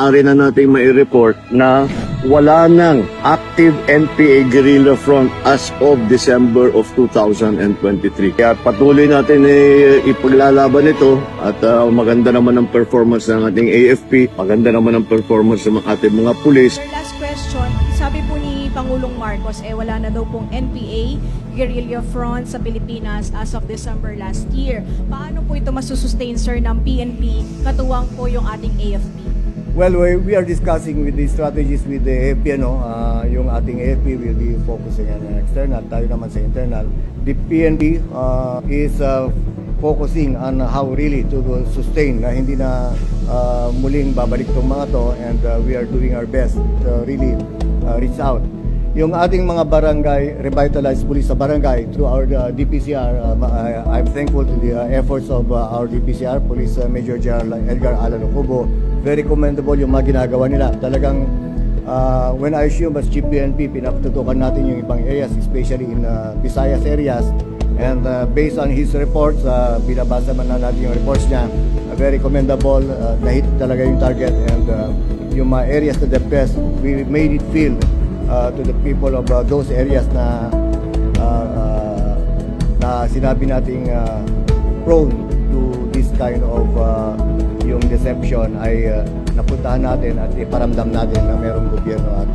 maaari na nating mai-report na wala nang active NPA guerrilla front as of December of 2023. Kaya patuloy natin ipaglalaban ito at maganda naman ang performance ng ating AFP, maganda naman ang performance ng ating mga pulis. Last question, sabi po ni Pangulong Marcos, wala na daw pong NPA guerrilla front sa Pilipinas as of December last year. Paano po ito masusustain, sir, ng PNP katuwang po yung ating AFP? Well, we are discussing with the strategies with the AFP, yung ating AFP will be focusing on external, tayo naman sa internal. The PNP is focusing on how really to sustain na hindi na muling babalik itong mga to, and we are doing our best to really reach out. Yung ating mga barangay, revitalized police sa barangay through our DPCR, I'm thankful to the efforts of our DPCR, Police Major General Edgar Alan Ocubo. Very commendable yung mga ginagawa nila. Talagang when I assume as Chief PNP, pinatutukan natin yung ibang areas, especially in Visayas areas. And based on his reports, binabasa man na natin yung reports niya, very commendable, na-hit talaga yung target, and yung mga areas na depressed, we made it feel to the people of those areas na sinabi nating prone to this kind of yung deception ay napuntahan natin at iparamdam natin na mayroong gobyerno at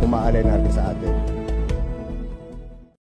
umaalay natin sa atin.